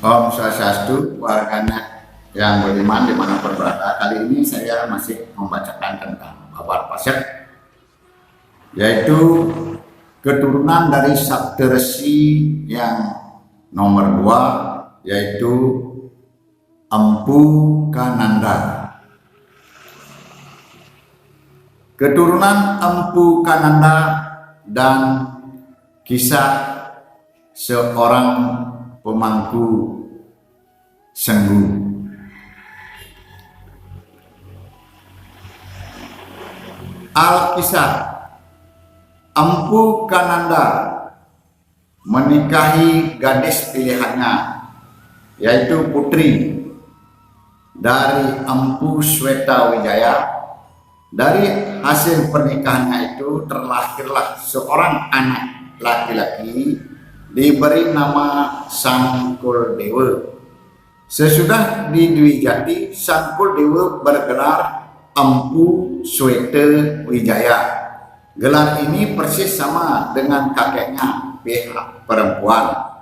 Om Swastiastu, warganet yang beriman dimanapun berada. Kali ini saya masih membacakan tentang kabar pasir, yaitu keturunan dari Saptarsi yang nomor 2, yaitu Empu Kananda. Keturunan Empu Kananda dan kisah seorang pemangku Senggu. Alkisah, Empu Kananda menikahi gadis pilihannya, yaitu putri dari Empu Swetawijaya. Dari hasil pernikahannya itu terlahirlah seorang anak laki-laki diberi nama Sangkuldewa. Sesudah di Dwi Jati, Sangkuldewa bergelar Empu Swetawijaya. Gelar ini persis sama dengan kakeknya, pihak perempuan.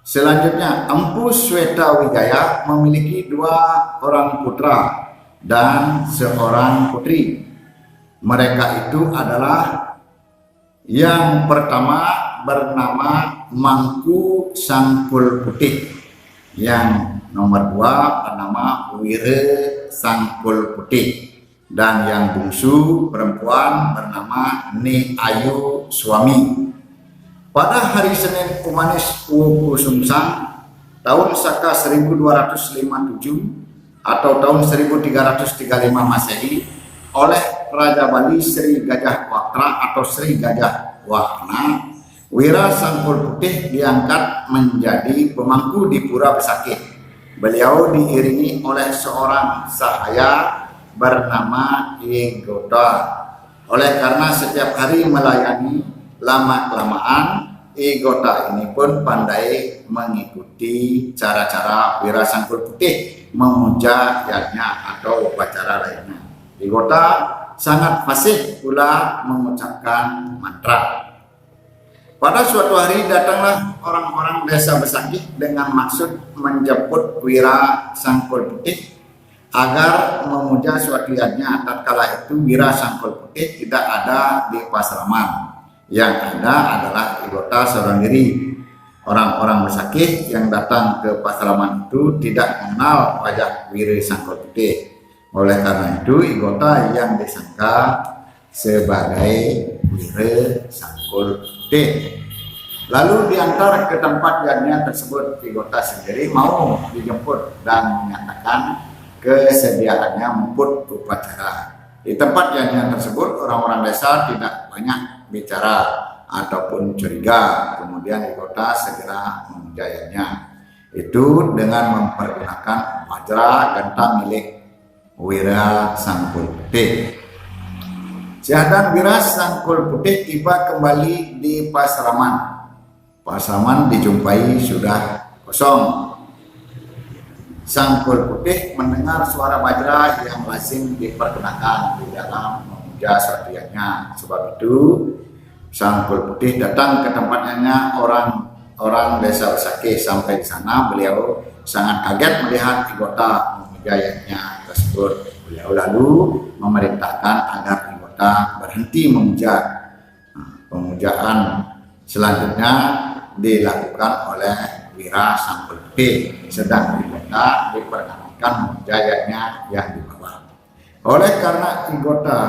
Selanjutnya, Empu Swetawijaya memiliki 2 orang putra dan seorang putri. Mereka itu adalah yang pertama bernama Mangku Sangkul Putih, yang nomor 2 bernama Wire Sangkul Putih, dan yang bungsu perempuan bernama Ni Ayu Suami. Pada hari Senin Kumanis Wuku Sumsang tahun Saka 1257 atau tahun 1335 Masehi oleh Raja Bali Sri Gajah Wakra atau Sri Gajah Wahana, Wira Sangkul Putih diangkat menjadi pemangku di Pura Besakih. Beliau diiringi oleh seorang sahaya bernama Igota. Oleh karena setiap hari melayani, lama-kelamaan Igota ini pun pandai mengikuti cara-cara Wira Sangkul Putih memuja yagnya atau upacara lainnya. Igota sangat fasih pula mengucapkan mantra. Pada suatu hari datanglah orang-orang desa Besakih dengan maksud menjemput Wira Sangkul Putih agar memuja suatu yagnya. Tatkala itu Wira Sangkul Putih tidak ada di Pasraman. Yang ada adalah Igota seorang diri. Orang-orang Besakih yang datang ke Pasraman itu tidak mengenal wajah Wira Sangkul Putih. Oleh karena itu Igota yang disangka sebagai Wira Sangkul Putih. Lalu diantar ke tempat yagnya tersebut. Igota sendiri mau dijemput dan menyatakan kesediaannya membut upacara. Di tempat yagnya tersebut orang-orang desa tidak banyak bicara ataupun curiga. Kemudian Igota segera memujayanya itu dengan mempergunakan wajra genta milik Wira Sangkul Putih. Siadan Wira Sangkul Putih tiba kembali di Pasraman. Pasraman dijumpai sudah kosong. Sangkul Putih mendengar suara wajra yang lazim dipergunakan di dalam memuja suatu yagnya. Sebab itu Sangkul Putih datang ke tempatnya orang desa Besakih. Sampai di sana beliau sangat kaget melihat Igota memuja yagnya tersebut. Beliau lalu memerintahkan agar Igota berhenti memuja. Pemujaan selanjutnya dilakukan oleh Wira Sangkul Putih, sedang Igota diperkenankan memuja yagnya yang dibawa. Oleh karena Igota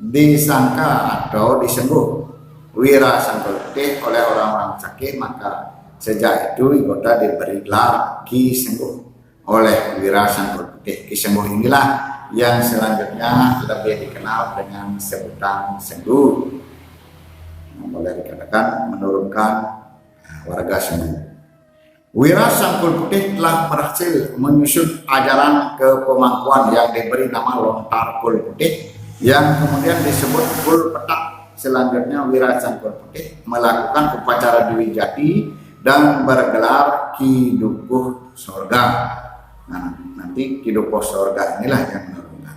disangka atau disengguh Wira Sangkul Putih oleh orang-orang Besakih, maka sejak itu Igota diberi gelar Ki Sengguh oleh Wira Sangkul Putih. Ki Sengguh inilah yang selanjutnya lebih dikenal dengan sebutan Sengguh. Boleh dikatakan menurunkan warga Sengguh. Wira Sangkul Putih telah berhasil menyusun ajaran kepemangkuan yang diberi nama Lontar Kul Putih yang kemudian disebut Kul Petak. Selanjutnya Wira Sangkul Putih melakukan upacara Dewi Jati dan bergelar Ki Dukuh Sorga. Nah, nanti Ki Dukuh Sorga inilah yang menurunkan.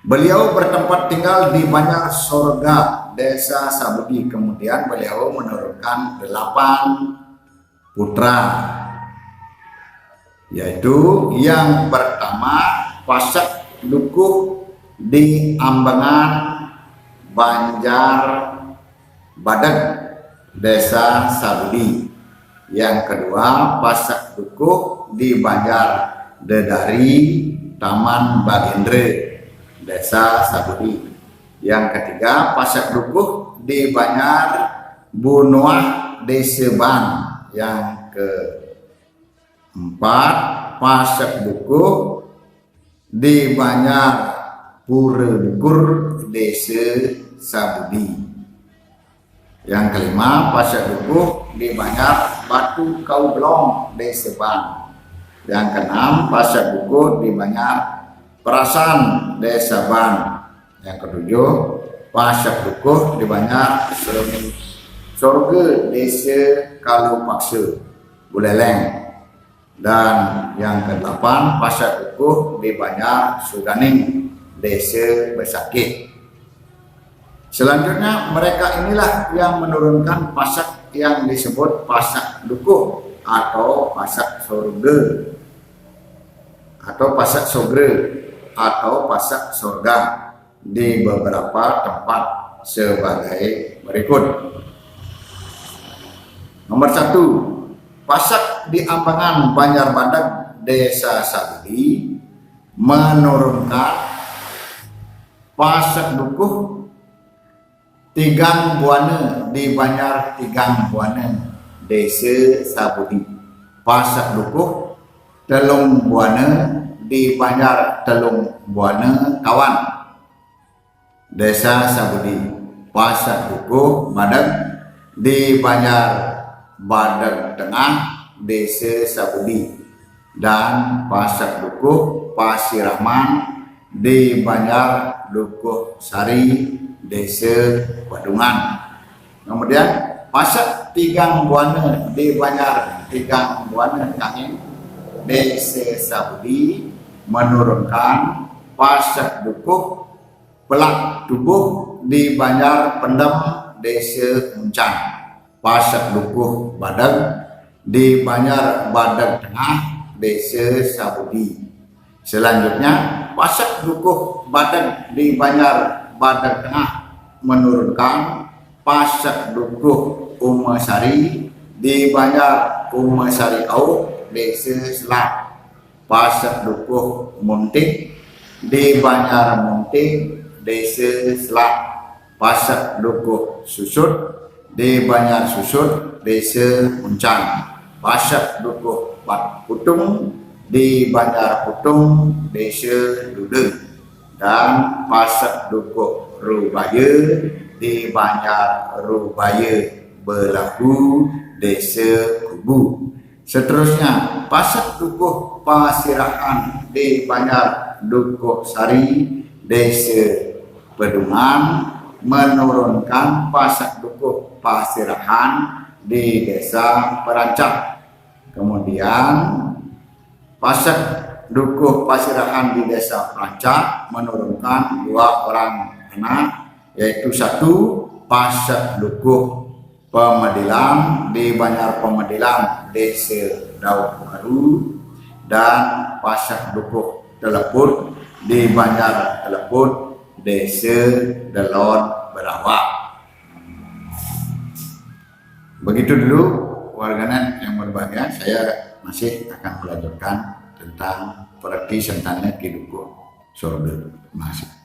Beliau bertempat tinggal di Banjar Sorga, Desa Sabudi. Kemudian beliau menurunkan 8 putra, yaitu yang pertama Pasak Dukuh di Ambangan Banjar Badak, Desa Sabudi. Yang kedua Pasak Dukuh di Banjar Dedari, Taman Bagendre, Desa Sabudi. Yang ketiga Pasak Dukuh di Banjar Bunuah, Desa Ban. Yang keempat Pasak Dukuh di Banjar Pura-Dukur, Desa Sabudi. Yang kelima Pasak Dukuh di Banjar Batu Kaublong, Desa Ban. Yang keenam Pasak Dukuh di Banjar Perasan, Desa Ban. Yang ketujuh Pasak Dukuh di Banjar Sorga, Desa Kalupaksa, Buleleng. Dan yang kedelapan Pasak Dukuh di Banjar Sudaning, Desa Besakih. Selanjutnya mereka inilah yang menurunkan pasak yang disebut Pasak Dukuh atau Pasak Sorga atau Pasak Sogre atau Pasak Sorga di beberapa tempat sebagai berikut. Nomor 1, Pasak di Ambangan Banjar Badak, Desa Sabudi menurunkan Pasak Dukuh Tigang Buana di Banjar Tigang Buana, Desa Sabudi. Pasak Dukuh Telung Buana di Banjar Telung Buana Kawan, Desa Sabudi. Pasak Dukuh Badak di Banjar Badak Tengah, Desa Sabudi. Dan Pasak Dukuh Pasirahman di Banjar Dukuh Sari, Desa Badungan. Kemudian pasak tigang buana di Banjar tigang buana kami desa Sabudi menurunkan pasak dukuh pelak tubuh di Banjar Pendem desa Muncang, pasak dukuh badag di Banjar Badag Tengah desa Sabudi. Selanjutnya pasak dukuh badag di Banjar Badag Tengah menurunkan pasak dukuh Umasari di Banjar Umasari Au desa Selat, pasak dukuh Munting di Banjar Munting desa Selat, pasak dukuh Susut di Banjar Susut desa Muncang, pasak dukuh Pat Putung di Banjar Putung desa Dudeng, dan pasak dukuh Rubaya di Banjar Rubaya Belahu desa Kubu. Seterusnya pasak dukuh Pasirahan di Banjar Dukuh Sari desa Pedungan menurunkan pasak dukuh Pasirahan di desa Perancak. Kemudian pasak dukuh Pasirahan di desa Perancak menurunkan 2 orang anak, yaitu 1 pasak dukuh Pemedilan di Banjar Pemedilan desa Daun Baru, dan pasak dukuh Teleput di Banjar Teleput desa Delon Berawak. Begitu dulu warganet yang berbahagia, saya masih akan melanjutkan tentang perti sentane Kiduko Sorbe. Masih.